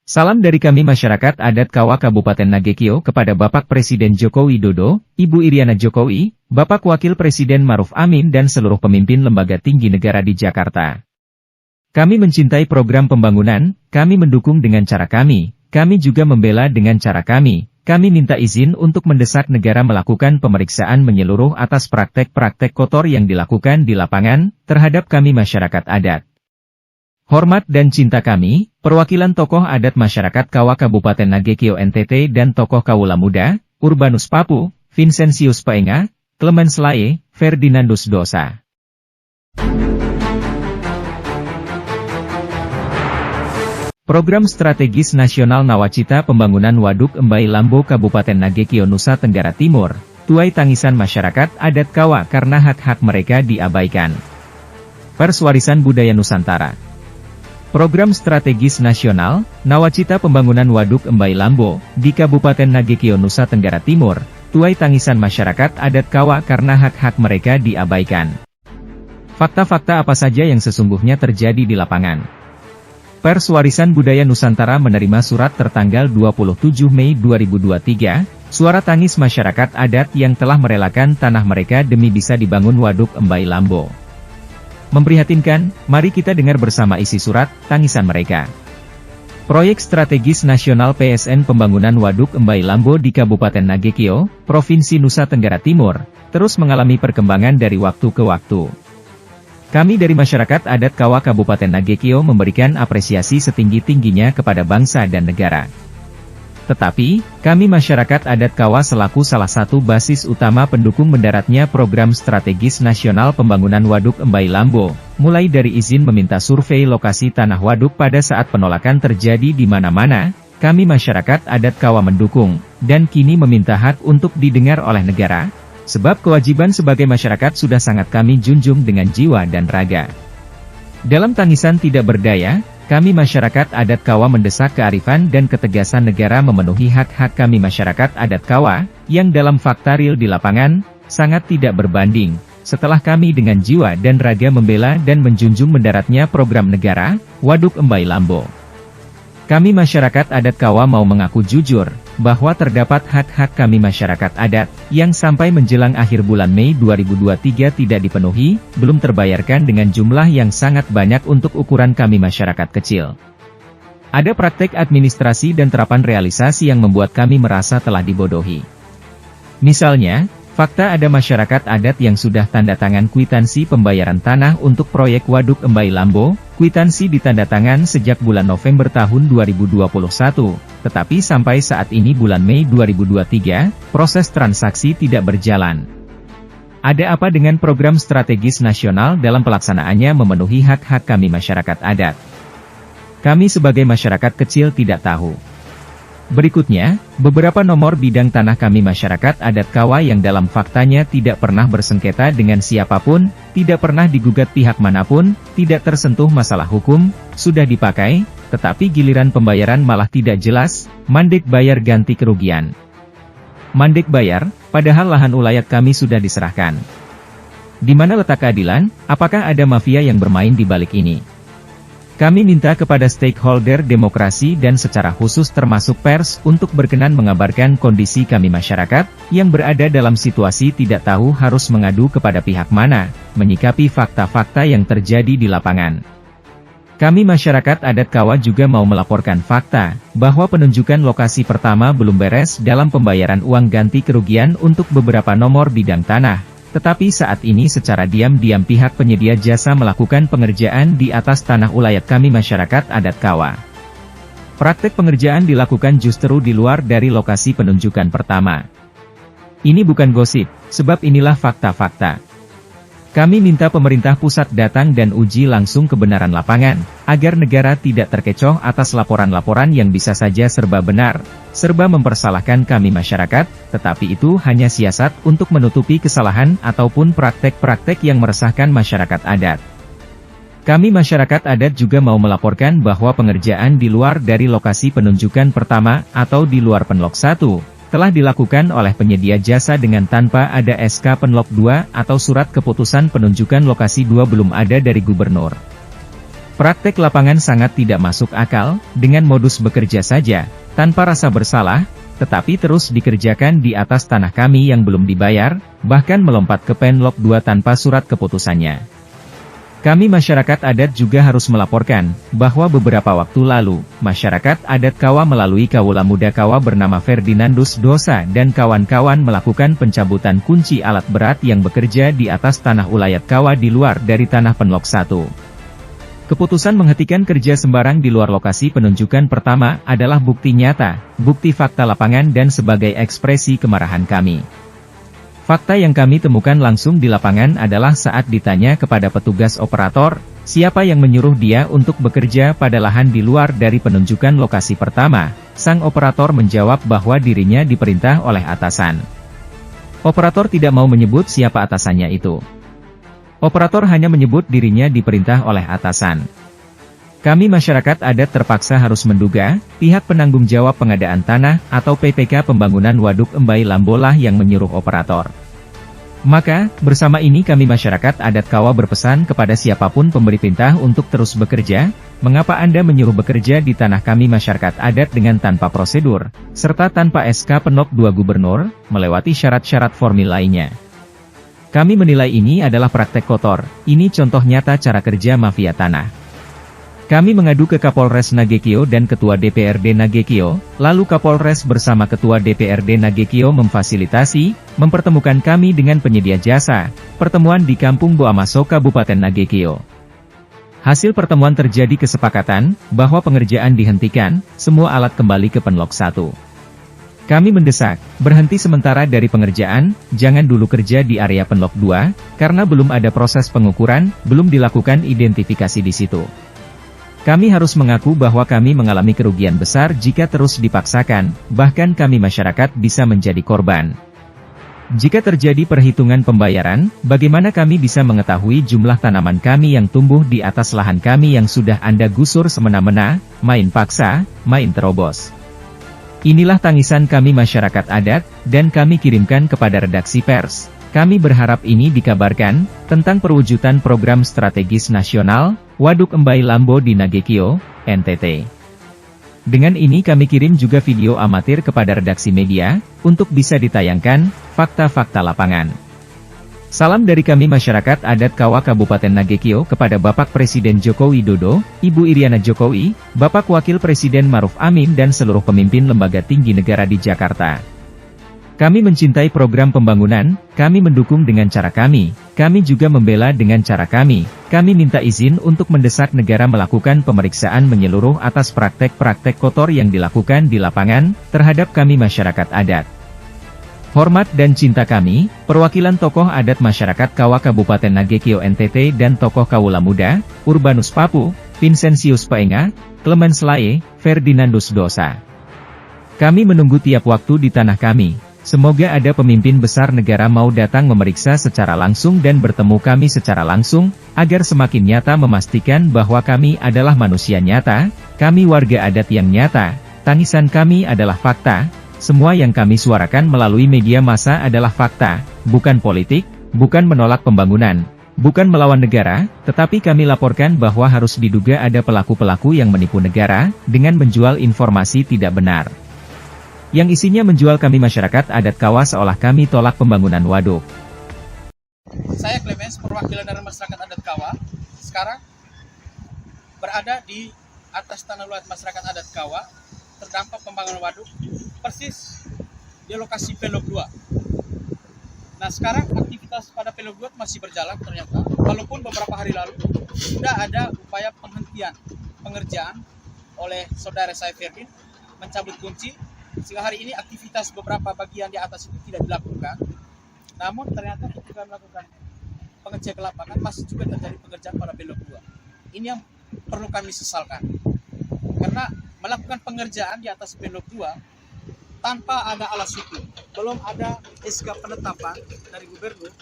Salam dari kami masyarakat adat Kawa Kabupaten Nagekio kepada Bapak Presiden Joko Widodo, Ibu Iriana Jokowi, Bapak Wakil Presiden Maruf Amin dan seluruh pemimpin lembaga tinggi negara di Jakarta. Kami mencintai program pembangunan, kami mendukung dengan cara kami juga membela dengan cara kami minta izin untuk mendesak negara melakukan pemeriksaan menyeluruh atas praktek-praktek kotor yang dilakukan di lapangan, terhadap kami masyarakat adat. Hormat dan cinta kami, perwakilan tokoh adat masyarakat Kawa Kabupaten Nagekio NTT dan tokoh Kawula Muda, Urbanus Papu, Vincentius Paenga, Clemens Lae, Ferdinandus Dosa. Program Strategis Nasional Nawacita Pembangunan Waduk Embai Lambo Kabupaten Nagekio Nusa Tenggara Timur, tuai tangisan masyarakat adat Kawa karena hak-hak mereka diabaikan. Pers Warisan Budaya Nusantara. Program Strategis Nasional, Nawacita Pembangunan Waduk Embai Lambo, di Kabupaten Nagekio Nusa Tenggara Timur, tuai tangisan masyarakat adat Kawa karena hak-hak mereka diabaikan. Fakta-fakta apa saja yang sesungguhnya terjadi di lapangan? Pers Warisan Budaya Nusantara menerima surat tertanggal 27 Mei 2023, suara tangis masyarakat adat yang telah merelakan tanah mereka demi bisa dibangun Waduk Embai Lambo. Memprihatinkan, mari kita dengar bersama isi surat tangisan mereka. Proyek Strategis Nasional PSN Pembangunan Waduk Embai Lambo di Kabupaten Nagekio, Provinsi Nusa Tenggara Timur, terus mengalami perkembangan dari waktu ke waktu. Kami dari masyarakat adat Kawa Kabupaten Nagekio memberikan apresiasi setinggi-tingginya kepada bangsa dan negara. Tetapi, kami masyarakat adat Kawa selaku salah satu basis utama pendukung mendaratnya program strategis nasional pembangunan Waduk Embai Lambo, mulai dari izin meminta survei lokasi tanah waduk pada saat penolakan terjadi di mana-mana, kami masyarakat adat Kawa mendukung, dan kini meminta hak untuk didengar oleh negara, sebab kewajiban sebagai masyarakat sudah sangat kami junjung dengan jiwa dan raga. Dalam tangisan tidak berdaya, kami masyarakat adat Kawa mendesak kearifan dan ketegasan negara memenuhi hak-hak kami masyarakat adat Kawa, yang dalam fakta real di lapangan, sangat tidak berbanding, setelah kami dengan jiwa dan raga membela dan menjunjung mendaratnya program negara, Waduk Embai Lambo. Kami masyarakat adat Kawa mau mengaku jujur, bahwa terdapat hak-hak kami masyarakat adat, yang sampai menjelang akhir bulan Mei 2023 tidak dipenuhi, belum terbayarkan dengan jumlah yang sangat banyak untuk ukuran kami masyarakat kecil. Ada praktek administrasi dan terapan realisasi yang membuat kami merasa telah dibodohi. Misalnya, fakta ada masyarakat adat yang sudah tanda tangan kwitansi pembayaran tanah untuk proyek Waduk Embai Lambo, kwitansi ditandatangan sejak bulan November tahun 2021, tetapi sampai saat ini bulan Mei 2023, proses transaksi tidak berjalan. Ada apa dengan program strategis nasional dalam pelaksanaannya memenuhi hak-hak kami masyarakat adat? Kami sebagai masyarakat kecil tidak tahu. Berikutnya, beberapa nomor bidang tanah kami masyarakat adat Kawa yang dalam faktanya tidak pernah bersengketa dengan siapapun, tidak pernah digugat pihak manapun, tidak tersentuh masalah hukum, sudah dipakai, tetapi giliran pembayaran malah tidak jelas, mandek bayar ganti kerugian. Mandek bayar, padahal lahan ulayat kami sudah diserahkan. Di mana letak keadilan? Apakah ada mafia yang bermain di balik ini? Kami minta kepada stakeholder demokrasi dan secara khusus termasuk pers untuk berkenan mengabarkan kondisi kami masyarakat, yang berada dalam situasi tidak tahu harus mengadu kepada pihak mana, menyikapi fakta-fakta yang terjadi di lapangan. Kami masyarakat adat Kawa juga mau melaporkan fakta, bahwa penunjukan lokasi pertama belum beres dalam pembayaran uang ganti kerugian untuk beberapa nomor bidang tanah. Tetapi saat ini secara diam-diam pihak penyedia jasa melakukan pengerjaan di atas tanah ulayat kami masyarakat adat Kawa. Praktek pengerjaan dilakukan justru di luar dari lokasi penunjukan pertama. Ini bukan gosip, sebab inilah fakta-fakta. Kami minta pemerintah pusat datang dan uji langsung kebenaran lapangan, agar negara tidak terkecoh atas laporan-laporan yang bisa saja serba benar, serba mempersalahkan kami masyarakat, tetapi itu hanya siasat untuk menutupi kesalahan ataupun praktek-praktek yang meresahkan masyarakat adat. Kami masyarakat adat juga mau melaporkan bahwa pengerjaan di luar dari lokasi penunjukan pertama atau di luar Penlok 1, telah dilakukan oleh penyedia jasa dengan tanpa ada SK Penlok 2 atau surat keputusan penunjukan lokasi 2 belum ada dari Gubernur. Praktek lapangan sangat tidak masuk akal, dengan modus bekerja saja, tanpa rasa bersalah, tetapi terus dikerjakan di atas tanah kami yang belum dibayar, bahkan melompat ke Penlok 2 tanpa surat keputusannya. Kami masyarakat adat juga harus melaporkan, bahwa beberapa waktu lalu, masyarakat adat Kawa melalui Kawula Muda Kawa bernama Ferdinandus Dosa dan kawan-kawan melakukan pencabutan kunci alat berat yang bekerja di atas tanah ulayat Kawa di luar dari tanah Penlok 1. Keputusan menghentikan kerja sembarang di luar lokasi penunjukan pertama adalah bukti nyata, bukti fakta lapangan dan sebagai ekspresi kemarahan kami. Fakta yang kami temukan langsung di lapangan adalah saat ditanya kepada petugas operator, siapa yang menyuruh dia untuk bekerja pada lahan di luar dari penunjukan lokasi pertama, sang operator menjawab bahwa dirinya diperintah oleh atasan. Operator tidak mau menyebut siapa atasannya itu. Operator hanya menyebut dirinya diperintah oleh atasan. Kami masyarakat adat terpaksa harus menduga, pihak penanggung jawab pengadaan tanah atau PPK pembangunan Waduk Embai Lambolah yang menyuruh operator. Maka, bersama ini kami masyarakat adat Kawa berpesan kepada siapapun pemberi perintah untuk terus bekerja, mengapa Anda menyuruh bekerja di tanah kami masyarakat adat dengan tanpa prosedur, serta tanpa SK Penlok 2 Gubernur, melewati syarat-syarat formil lainnya. Kami menilai ini adalah praktek kotor, ini contoh nyata cara kerja mafia tanah. Kami mengadu ke Kapolres Nagekio dan Ketua DPRD Nagekio, lalu Kapolres bersama Ketua DPRD Nagekio memfasilitasi, mempertemukan kami dengan penyedia jasa, pertemuan di Kampung Boamaso Kabupaten Nagekio. Hasil pertemuan terjadi kesepakatan, bahwa pengerjaan dihentikan, semua alat kembali ke Penlok 1. Kami mendesak, berhenti sementara dari pengerjaan, jangan dulu kerja di area Penlok 2, karena belum ada proses pengukuran, belum dilakukan identifikasi di situ. Kami harus mengaku bahwa kami mengalami kerugian besar jika terus dipaksakan, bahkan kami masyarakat bisa menjadi korban. Jika terjadi perhitungan pembayaran, bagaimana kami bisa mengetahui jumlah tanaman kami yang tumbuh di atas lahan kami yang sudah Anda gusur semena-mena, main paksa, main terobos. Inilah tangisan kami masyarakat adat, dan kami kirimkan kepada redaksi pers. Kami berharap ini dikabarkan, tentang perwujudan program strategis nasional, Waduk Embai Lambo di Nagekio, NTT. Dengan ini kami kirim juga video amatir kepada redaksi media, untuk bisa ditayangkan, fakta-fakta lapangan. Salam dari kami masyarakat adat Kawa Kabupaten Nagekio kepada Bapak Presiden Joko Widodo, Ibu Iriana Jokowi, Bapak Wakil Presiden Maruf Amin dan seluruh pemimpin lembaga tinggi negara di Jakarta. Kami mencintai program pembangunan, kami mendukung dengan cara kami juga membela dengan cara kami minta izin untuk mendesak negara melakukan pemeriksaan menyeluruh atas praktek-praktek kotor yang dilakukan di lapangan, terhadap kami masyarakat adat. Hormat dan cinta kami, perwakilan tokoh adat masyarakat Kawa Kabupaten Nagekio NTT dan tokoh Kawula Muda, Urbanus Papu, Vincentius Paenga, Clemens Lae, Ferdinandus Dosa. Kami menunggu tiap waktu di tanah kami. Semoga ada pemimpin besar negara mau datang memeriksa secara langsung dan bertemu kami secara langsung, agar semakin nyata memastikan bahwa kami adalah manusia nyata, kami warga adat yang nyata, tangisan kami adalah fakta. Semua yang kami suarakan melalui media massa adalah fakta, bukan politik, bukan menolak pembangunan, bukan melawan negara, tetapi kami laporkan bahwa harus diduga ada pelaku-pelaku yang menipu negara, dengan menjual informasi tidak benar. Yang isinya menjual kami masyarakat adat Kawa seolah kami tolak pembangunan waduk. Saya Clemens, perwakilan dari masyarakat adat Kawa, sekarang berada di atas tanah luar masyarakat adat Kawa, terdampak pembangunan waduk, persis di lokasi Penlok 2. Nah sekarang aktivitas pada Penlok 2 masih berjalan ternyata, walaupun beberapa hari lalu sudah ada upaya penghentian pengerjaan oleh saudara saya Ferdin, mencabut kunci, sehingga hari ini aktivitas beberapa bagian di atas itu tidak dilakukan. Namun ternyata ketika melakukan pengecekan ke lapangan masih juga terjadi pengerjaan pada Penlok 2. Ini yang perlu kami sesalkan, karena melakukan pengerjaan di atas Penlok 2 tanpa ada alas hukum, belum ada SK penetapan dari gubernur,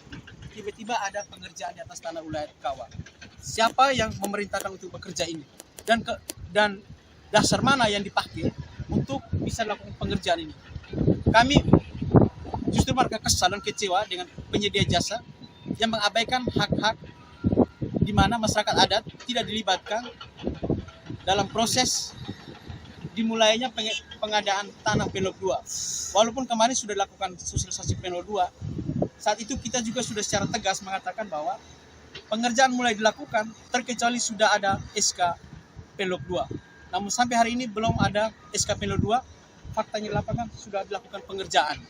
tiba-tiba ada pengerjaan di atas tanah ulayat Kawa. Siapa yang memerintahkan untuk bekerja ini? Dan dasar mana yang dipakai untuk bisa melakukan pengerjaan ini? Kami justru merasa kesal dan kecewa dengan penyedia jasa yang mengabaikan hak-hak di mana masyarakat adat tidak dilibatkan dalam proses dimulainya pengadaan tanah Pelog 2. Walaupun kemarin sudah dilakukan sosialisasi Pelog 2, saat itu kita juga sudah secara tegas mengatakan bahwa pengerjaan mulai dilakukan terkecuali sudah ada SK Pelog 2. Namun sampai hari ini belum ada SK Pelog 2, faktanya di lapangan sudah dilakukan pengerjaan.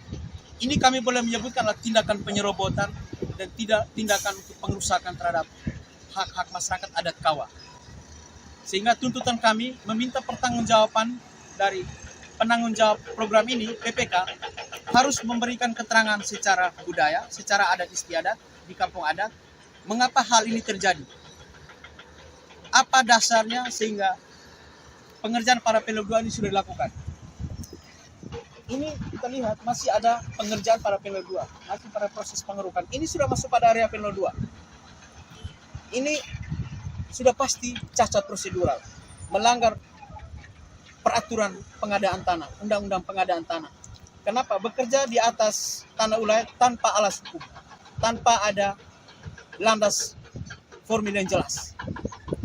Ini kami boleh menyebutkan adalah tindakan penyerobotan dan tidak tindakan untuk pengerusakan terhadap hak-hak masyarakat adat Kawa. Sehingga tuntutan kami meminta pertanggungjawaban dari penanggung jawab program ini, PPK, harus memberikan keterangan secara budaya, secara adat istiadat di kampung adat, mengapa hal ini terjadi. Apa dasarnya sehingga pengerjaan para Pelog 2 ini sudah dilakukan. Ini kita lihat masih ada pengerjaan para Pelog 2, masih pada proses pengerukan. Ini sudah masuk pada area Pelog 2. Ini sudah pasti cacat prosedural, melanggar peraturan pengadaan tanah, undang-undang pengadaan tanah. Kenapa? Bekerja di atas tanah ulayat tanpa alas hukum, tanpa ada landas formil yang jelas.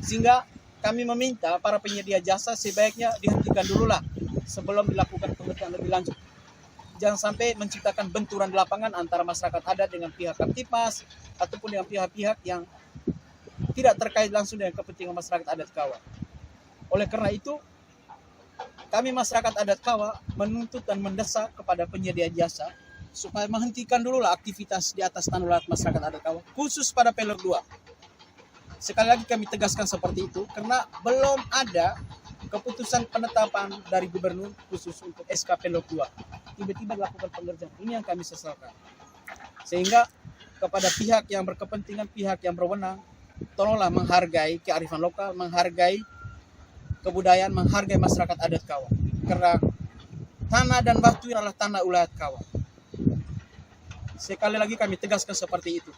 Sehingga kami meminta para penyedia jasa sebaiknya dihentikan dulu lah sebelum dilakukan pengerjaan lebih lanjut. Jangan sampai menciptakan benturan di lapangan antara masyarakat adat dengan pihak Kamtipmas ataupun dengan pihak-pihak yang tidak terkait langsung dengan kepentingan masyarakat adat Kawa. Oleh karena itu, kami masyarakat adat Kawa menuntut dan mendesak kepada penyedia jasa supaya menghentikan dulu lah aktivitas di atas tanah ulayat masyarakat adat Kawa, khusus pada Pelog 2. Sekali lagi kami tegaskan seperti itu, karena belum ada keputusan penetapan dari gubernur khusus untuk SK Pelog 2. Tiba-tiba dilakukan pengerjaan. Ini yang kami sesalkan. Sehingga kepada pihak yang berkepentingan, pihak yang berwenang, tolonglah menghargai kearifan lokal, menghargai kebudayaan, menghargai masyarakat adat Kawa. Karena tanah dan batu adalah tanah ulayat Kawa. Sekali lagi kami tegaskan seperti itu.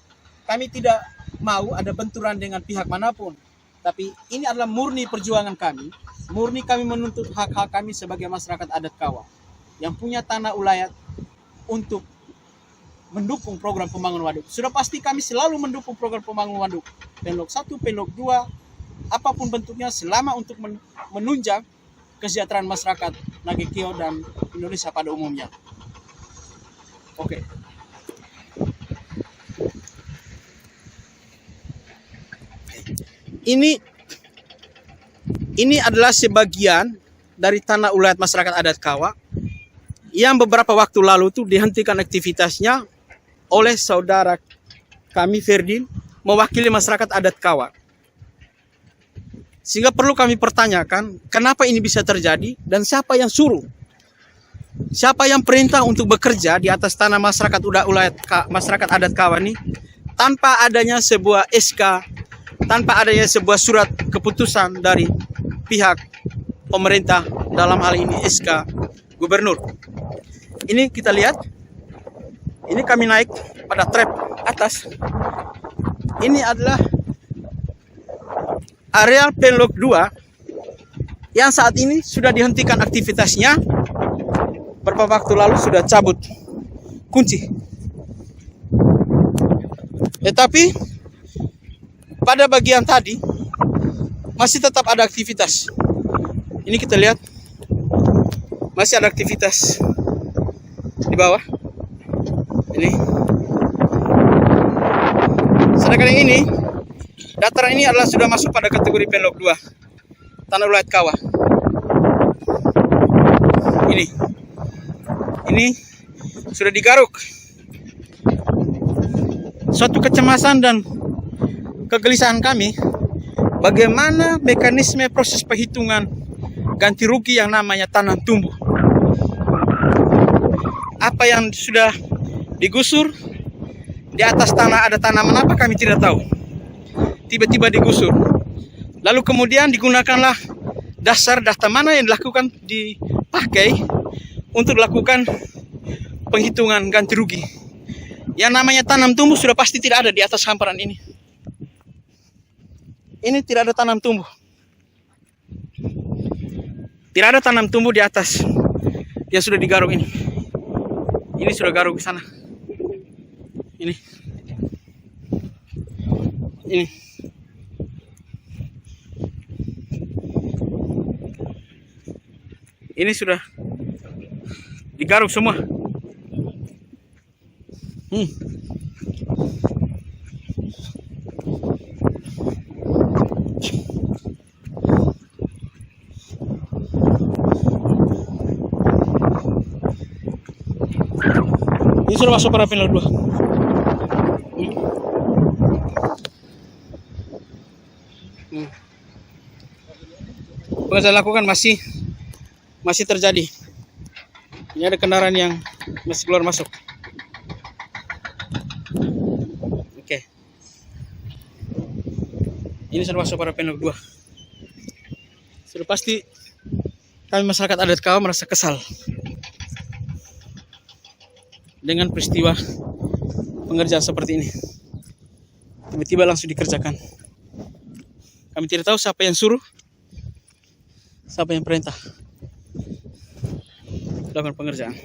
Kami tidak mau ada benturan dengan pihak manapun. Tapi ini adalah murni perjuangan kami. Murni kami menuntut hak-hak kami sebagai masyarakat adat Kawa yang punya tanah ulayat untuk mendukung program pembangunan waduk. Sudah pasti kami selalu mendukung program pembangunan waduk. Pelog 1, Pelog 2, apapun bentuknya selama untuk menunjang kesejahteraan masyarakat Nagekeo dan Indonesia pada umumnya. Oke. Ini adalah sebagian dari tanah ulayat masyarakat adat Kawa yang beberapa waktu lalu itu dihentikan aktivitasnya oleh saudara kami Ferdin mewakili masyarakat adat Kawa. Sehingga perlu kami pertanyakan kenapa ini bisa terjadi dan siapa yang suruh. Siapa yang perintah untuk bekerja di atas tanah masyarakat ulayat masyarakat adat Kawa ini tanpa adanya sebuah SK, tanpa adanya sebuah surat keputusan dari pihak pemerintah, dalam hal ini SK gubernur. Ini kita lihat. Ini kami naik pada trap atas. Ini adalah areal Pelog 2 yang saat ini sudah dihentikan aktivitasnya. Beberapa waktu lalu sudah cabut kunci. Tetapi pada bagian tadi masih tetap ada aktivitas. Ini kita lihat masih ada aktivitas di bawah. Ini. Sedangkan yang ini, dataran ini adalah sudah masuk pada kategori Pelog 2, tanah ulayat Kawa. Ini sudah digaruk. Suatu kecemasan dan kegelisahan kami, bagaimana mekanisme proses perhitungan ganti rugi yang namanya tanah tumbuh. Apa yang sudah digusur di atas tanah, ada tanaman apa kami tidak tahu. Tiba-tiba digusur. Lalu kemudian digunakanlah dasar data mana yang dipakai untuk dilakukan penghitungan ganti rugi. Yang namanya tanam tumbuh sudah pasti tidak ada di atas hamparan ini. Ini tidak ada tanam tumbuh. Tidak ada tanam tumbuh di atas yang sudah digaruk ini. Ini sudah garuk ke sana. Ini. Ini sudah digaruk semua. Ini sudah masuk para panel 2. Pengerjaan lakukan masih terjadi. Ini ada kendaraan yang masih keluar masuk. Oke. Ini sudah masuk para panel 2. Sudah pasti kami masyarakat adat Kawa merasa kesal dengan peristiwa pengerjaan seperti ini. Tiba-tiba langsung dikerjakan. Kami tidak tahu siapa yang suruh, siapa yang perintah lakukan pengerjaan.